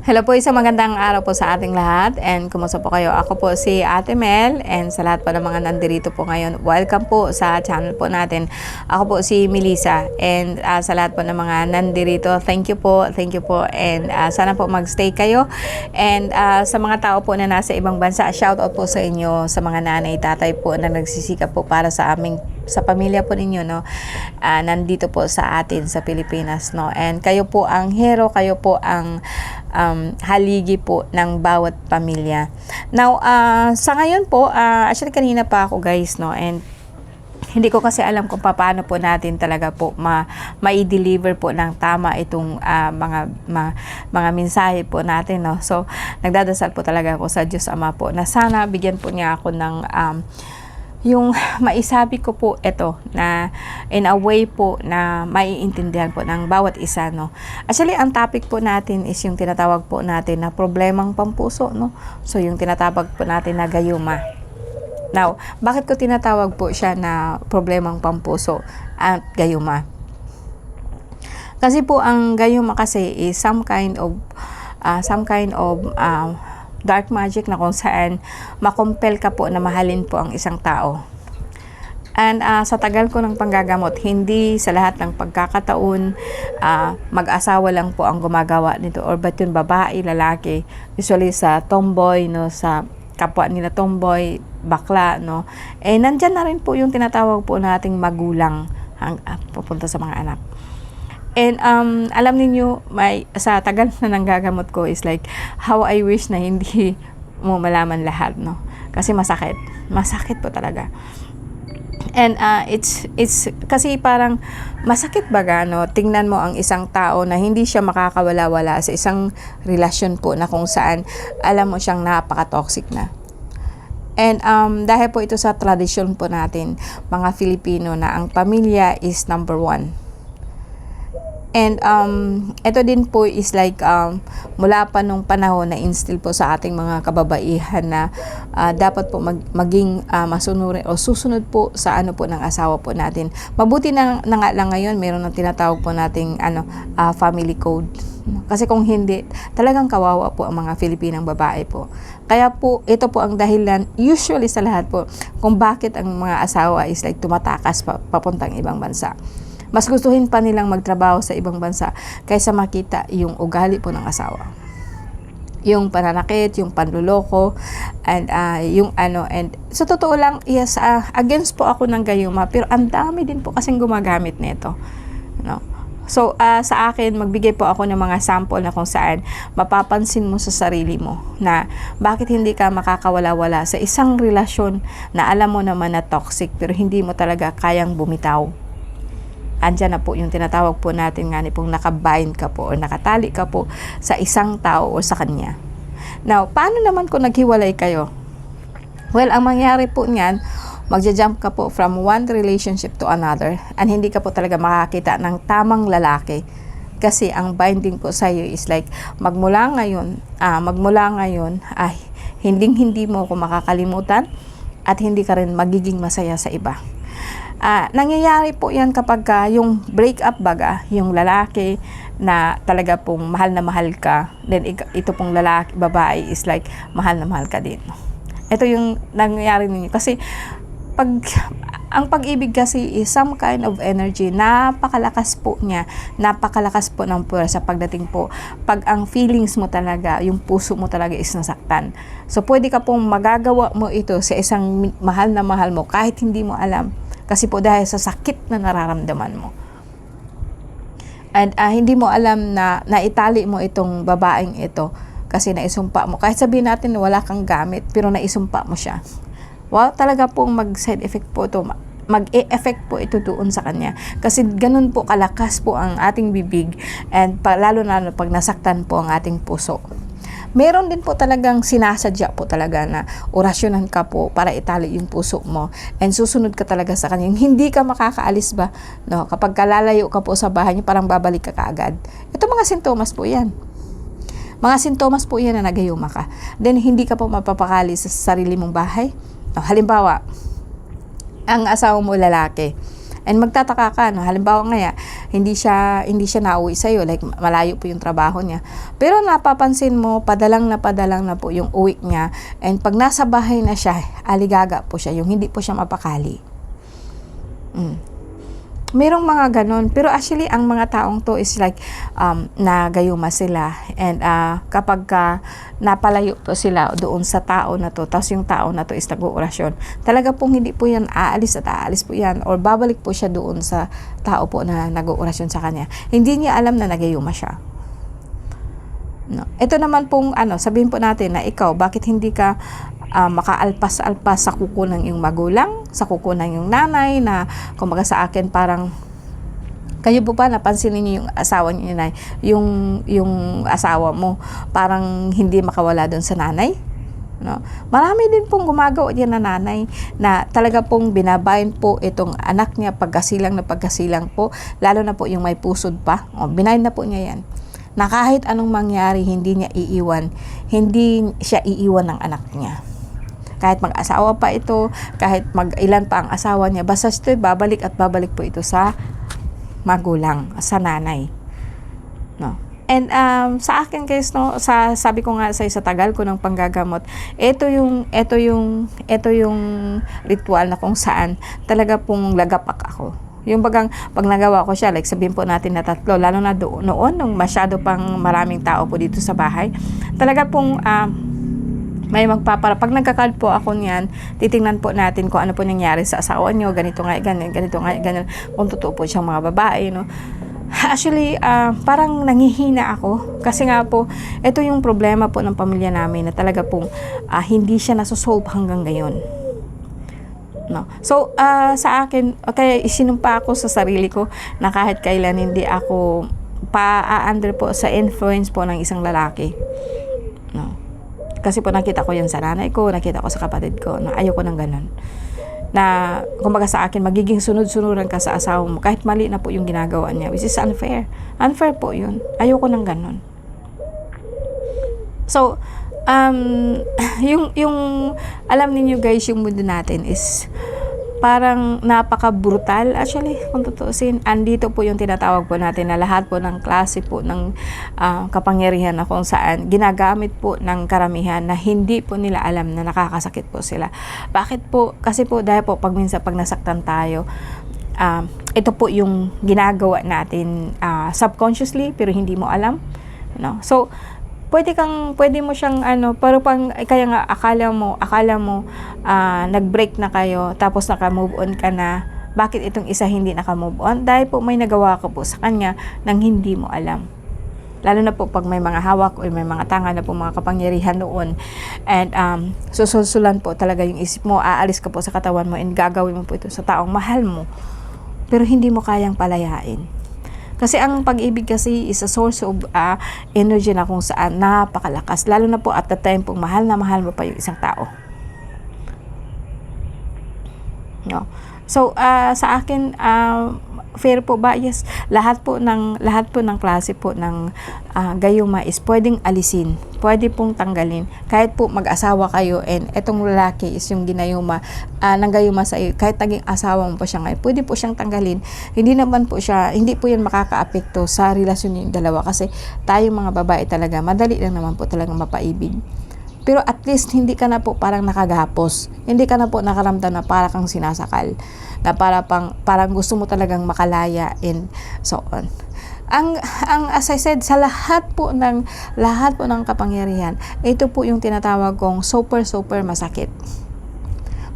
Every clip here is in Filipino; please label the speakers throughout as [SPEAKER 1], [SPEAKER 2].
[SPEAKER 1] Hello po, isang magandang araw po sa ating lahat and kumusta po kayo? Ako po si Ate Mel and sa lahat po ng mga nandirito po ngayon, welcome po sa channel po natin. Ako po si Melissa and sa lahat po ng mga nandirito, thank you po and sana po magstay kayo and sa mga tao po na nasa ibang bansa, shout out po sa inyo sa mga nanay, tatay po na nagsisikap po para sa pamilya po ninyo, no, nandito po sa atin sa Pilipinas, no, and kayo po ang hero, kayo po ang haligi po ng bawat pamilya. Now, sa ngayon po, actually kanina pa ako guys, no, and hindi ko kasi alam kung paano po natin talaga po ma-deliver po ng tama itong mga mensahe po natin, no. So, nagdadasal po talaga ako sa Diyos Ama po na sana bigyan po niya ako ng yung maisabi ko po ito na in a way po na maiintindihan po ng bawat isa, no. Actually, ang topic po natin is yung tinatawag po natin na problemang pampuso, no. So, yung tinatawag po natin na gayuma. Now, bakit ko tinatawag po siya na problemang pampuso at gayuma? Kasi po ang gayuma kasi is some kind of dark magic na kung saan makumpel ka po na mahalin po ang isang tao. And sa tagal ko ng panggagamot, hindi sa lahat ng pagkakataon mag-asawa lang po ang gumagawa nito, or ba't yun babae, lalaki, usually sa tomboy, no, sa kapwa nila tomboy, bakla, no, nandyan na rin po yung tinatawag po nating magulang pupunta sa mga anak. And alam niyo, sa tagal na nanggagamot ko is like how I wish na hindi mo malaman lahat, no, kasi masakit po talaga. And it's kasi parang masakit baga, no, tingnan mo ang isang tao na hindi siya makakawala-wala sa isang relasyon po na kung saan alam mo siyang napaka-toxic na. And dahil po ito sa tradisyon po natin mga Filipino na ang pamilya is number one. And ito din po is like mula pa nung panahon na instill po sa ating mga kababaihan na dapat po maging masunurin o susunod po sa ano po ng asawa po natin. Mabuti na nga lang ngayon meron ng tinatawag po nating family code. Kasi kung hindi, talagang kawawa po ang mga Filipinang babae po. Kaya po, ito po ang dahilan usually sa lahat po kung bakit ang mga asawa is like tumatakas papuntang ibang bansa. Mas gustuhin pa nilang magtrabaho sa ibang bansa kaysa makita yung ugali po ng asawa. Yung pananakit, yung panluloko, and and sa totoo lang, yes, against po ako ng gayuma, pero ang dami din po kasing gumagamit nito, no. So, sa akin, magbigay po ako ng mga sample na kung saan mapapansin mo sa sarili mo na bakit hindi ka makakawala-wala sa isang relasyon na alam mo naman na toxic pero hindi mo talaga kayang bumitaw. Andyan na po yung tinatawag po natin nga pong nakabind ka po o nakatali ka po sa isang tao o sa kanya. Now, paano naman kung naghiwalay kayo? Well, ang mangyari po niyan, magja-jump ka po from one relationship to another and hindi ka po talaga makakita ng tamang lalaki. Kasi ang binding po sa iyo is like magmula ngayon ay hindi mo ako makakalimutan at hindi ka rin magiging masaya sa iba. Nangyayari po yan kapag yung break up baga, yung lalaki na talaga pong mahal na mahal ka, then ito pong babae is like mahal na mahal ka din. Ito yung nangyayari ninyo kasi ang pag-ibig kasi is some kind of energy, napakalakas po niya, napakalakas po ng puwersa pagdating po pag ang feelings mo talaga, yung puso mo talaga is nasaktan. So pwede ka pong magagawa mo ito sa isang mahal na mahal mo kahit hindi mo alam. Kasi po dahil sa sakit na nararamdaman mo. And hindi mo alam na naitali mo itong babaeng ito kasi naisumpa mo. Kahit sabihin natin na wala kang gamit, pero naisumpa mo siya. Wow, talaga pong mag-side effect po ito. Mag-e-effect po ito doon sa kanya. Kasi ganun po kalakas po ang ating bibig and lalo na pag nasaktan po ang ating puso. Meron din po talagang sinasadya po talaga na orasyonan ka po para itali yung puso mo and susunod ka talaga sa kanya. Hindi ka makakaalis ba, no? Kapag kalalayo ka po sa bahay niyo, parang babalik ka kaagad. Ito mga sintomas po yan. Mga sintomas po yan na nagayuma ka. Then hindi ka po mapapakali sa sarili mong bahay. No, halimbawa, ang asawa mo lalaki. And magtataka ka, no? Halimbawa nga, hindi siya nauwi sa iyo, like malayo po yung trabaho niya. Pero napapansin mo, padalang na po yung uwi niya, and pag nasa bahay na siya, aligaga po siya, yung hindi po siya mapakali. Merong mga ganon. Pero actually, ang mga taong to is like, nagayuma sila. And kapag napalayo po sila doon sa tao na to, tapos yung tao na to is nag-oorasyon, talaga pong hindi po yan aalis at aalis po yan, or babalik po siya doon sa tao po na nag-oorasyon sa kanya. Hindi niya alam na nagayuma siya. No. Ito naman pong, sabihin po natin na ikaw, bakit hindi ka makaalpas-alpas sa kuko ng iyong magulang, sa kuko ng iyong nanay, na kumbaga sa akin parang kayo po ba napansin niyo yung asawa niyo na yung asawa mo parang hindi makawala doon sa nanay, no? Marami din pong gumagawa diyan na nanay na talaga pong binabayin po itong anak niya pagkasilang po, lalo na po yung may pusod pa, binayin na po niya yan, na kahit anong mangyari hindi siya iiwan ng anak niya. Kahit mag-asawa pa ito, kahit mag-ilan pa ang asawa niya, basta ito babalik at babalik po ito sa magulang, sa nanay. No. And sa akin guys, no, sabi ko nga sa tagal ko ng panggagamot, ito yung ritual na kung saan talaga pong lagapak ako. Yung bagang pag nagawa ko siya, like sabihin po natin na 3, lalo na noon nung masyado pang maraming tao po dito sa bahay, talaga pong may pag nagka-call po ako niyan, titingnan po natin kung ano po nangyari sa asawa nyo, ganito nga, ganyan, kung totoo po siyang mga babae, no. Actually, parang nangihina ako, kasi nga po, ito yung problema po ng pamilya namin, na talaga pong hindi siya nasosolve hanggang ngayon. No. So, sa akin, kaya isinumpa ako sa sarili ko, na kahit kailan hindi ako pa-under po sa influence po ng isang lalaki. No. Kasi po nakita ko yan sa nanay ko, nakita ko sa kapatid ko, na ayoko ng ganun. Na, kumbaga sa akin, magiging sunod-sunuran ka sa asawa mo, kahit mali na po yung ginagawa niya, which is unfair. Unfair po yun. Ayoko ng ganun. So, yung alam niyo guys, yung mundo natin is parang napaka-brutal. Actually, kung tutuusin, andito po yung tinatawag po natin na lahat po ng klase po ng kapangyarihan na kung saan ginagamit po ng karamihan na hindi po nila alam na nakakasakit po sila. Bakit po? Kasi po dahil po pag nasaktan tayo, ito po yung ginagawa natin subconsciously pero hindi mo alam, no? So pwede mo siyang pero kaya nga akala mo nag-break na kayo tapos naka-move on ka na. Bakit itong isa hindi naka-move on? Dahil po may nagawa ka po sa kanya nang hindi mo alam. Lalo na po pag may mga hawak o may mga tanga na po mga kapangyarihan noon, and susulsulan po talaga yung isip mo, aalis ka po sa katawan mo, and gagawin mo po ito sa taong mahal mo pero hindi mo kayang palayain. Kasi ang pag-ibig kasi is a source of energy na kung saan napakalakas. Lalo na po at the time pong mahal na mahal mo pa yung isang tao. No. So, sa akin, fair po ba? Yes. Lahat po ng klase po ng gayuma is pwedeng alisin. Pwede pong tanggalin. Kahit po mag-asawa kayo and etong lalaki is yung ginayuma, ng gayuma sa iyo. Kahit naging asawa mo pa siya ngayon, pwede po siyang tanggalin. Hindi po yan makaka-apekto sa relasyon yung dalawa. Kasi tayo mga babae talaga, madali lang naman po talagang mapaibig. Pero at least hindi ka na po parang nakagapos. Hindi ka na po nakaramdam na para kang sinasakal. Na parang gusto mo talagang makalaya and so on. Ang as I said, sa lahat po ng kapangyarihan, ito po yung tinatawag kong super masakit.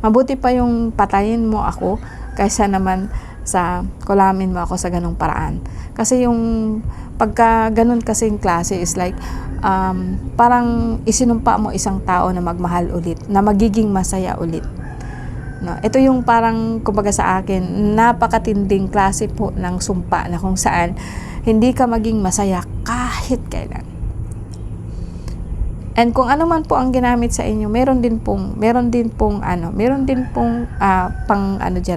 [SPEAKER 1] Mabuti pa yung patayin mo ako kaysa naman sa kulamin mo ako sa ganong paraan. Kasi yung pagka ganun kasing klase is like parang isinumpa mo isang tao na magmahal ulit, na magiging masaya ulit. No, ito yung parang kumbaga sa akin, napakatinding klase po ng sumpa na kung saan hindi ka maging masaya kahit kailan. And kung ano man po ang ginamit sa inyo, meron din pong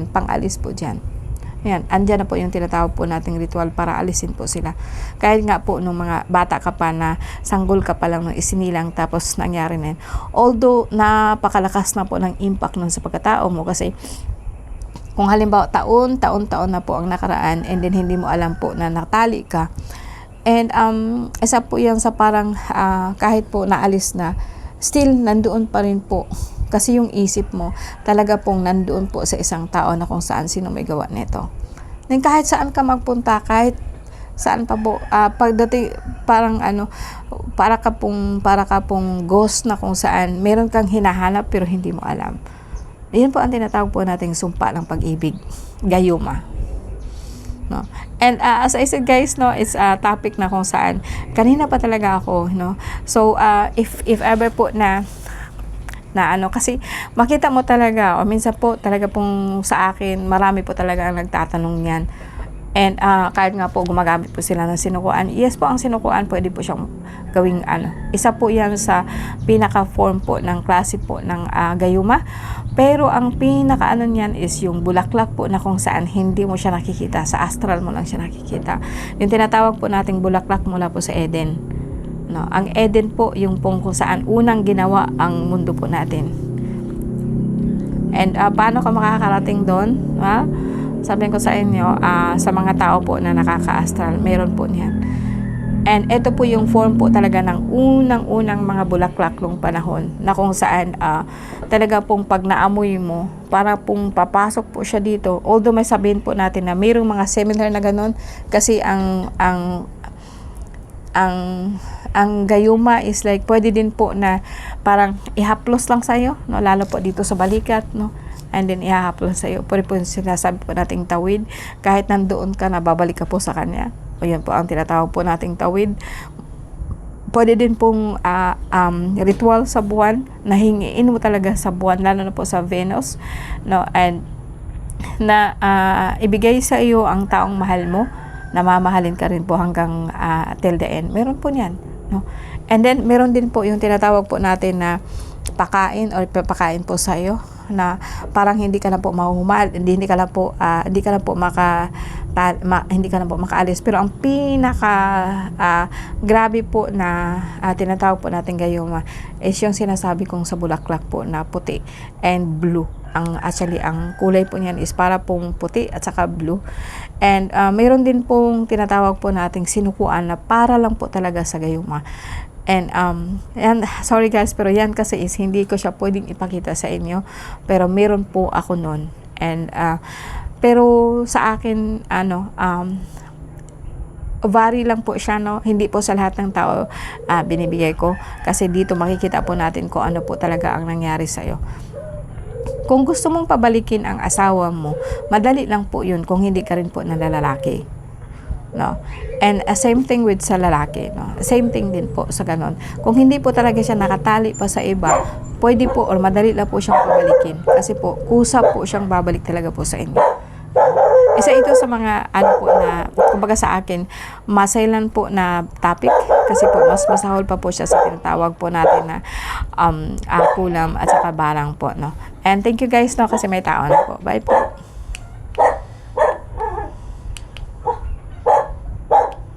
[SPEAKER 1] pang-alis po diyan. Ayan, andyan na po yung tinatawag po nating ritual para alisin po sila. Kahit nga po nung mga bata ka pa na sanggol ka pa lang nung isinilang tapos nangyari na yun. Although napakalakas na po ng impact nun sa pagkatao mo kasi Kung halimbawa taon-taon na po ang nakaraan and then hindi mo alam po na natali ka. And isa po yan sa parang kahit po naalis na, still nandoon pa rin po. Kasi yung isip mo talaga pong nandoon po sa isang tao na kung saan sino may gawa nito. Then kahit saan ka magpunta, kahit saan pa po, pagdating parang para ka pong ghost na kung saan meron kang hinahanap pero hindi mo alam. Yan po ang tinatawag po nating sumpa ng pag-ibig, gayuma. No? And as I said guys, no, it's a topic na kung saan kanina pa talaga ako, no. So if ever po na kasi makita mo talaga, o minsan po talaga pong sa akin marami po talaga ang nagtatanong niyan. And kahit nga po gumagamit po sila ng sinukuan, yes po, ang sinukuan pwede po siyang gawing isa po yan sa pinaka form po ng klase po ng gayuma. Pero ang pinaka niyan is yung bulaklak po na kung saan hindi mo siya nakikita, sa astral mo lang siya nakikita. Yung tinatawag po nating bulaklak mula po sa Eden, no? Ang Eden po yung kung saan unang ginawa ang mundo po natin. And paano ka makakarating doon? Sabihin ko sa inyo, sa mga tao po na nakaka-astral, meron po niyan. And ito po yung form po talaga ng unang-unang mga bulaklak nung panahon na kung saan talaga pong pag naamoy mo, para pong papasok po siya dito. Although may sabihin po natin na mayroong mga similar na ganun, kasi ang gayuma is like pwede din po na parang ihaplos lang sa'yo, no? Lalo po dito sa balikat, no? And then ihahaplos sa'yo. Pwede po sinasabi po nating tawid. Kahit nandoon ka, nababalik ka po sa kanya. O yan po ang tinatawag po nating tawid. Pwede din pong ritual sa buwan, na hingiin mo talaga sa buwan, lalo na po sa Venus, no? And na ibigay sa iyo ang taong mahal mo, na mamahalin ka rin po hanggang till the end. Meron po niyan, no? And then meron din po yung tinatawag po natin na pakain or papakain po sa iyo, na parang hindi ka na po mahuhumal, hindi ka na po makaalis. Pero ang pinaka grabe po na tinatawag po natin gayuma is yung sinasabi kong sa bulaklak po na puti and blue. Actually ang kulay po niyan is para pong puti at saka blue. And mayroon din pong tinatawag po nating sinukuan na para lang po talaga sa gayuma. And sorry guys, pero yan kasi is hindi ko siya pwedeng ipakita sa inyo, pero meron po ako nun. And pero sa akin vary lang po siya, no? Hindi po sa lahat ng tao binibigay ko, kasi dito makikita po natin kung ano po talaga ang nangyari sa'yo. Kung gusto mong pabalikin ang asawa mo, madali lang po yun kung hindi ka rin po nalalaki, no? And same thing with sa lalaki, no? Same thing din po sa ganon. Kung hindi po talaga siya nakatali pa sa iba, pwede po or madali lang po siyang pabalikin, kasi po kusa po siyang babalik talaga po sa inyo. Isa ito sa mga po na kumbaga sa akin masailan po na topic, kasi po mas masahol pa po siya sa tinatawag po natin na kulam at saka barang po, no? And thank you guys, no, kasi may tao na po. Bye po.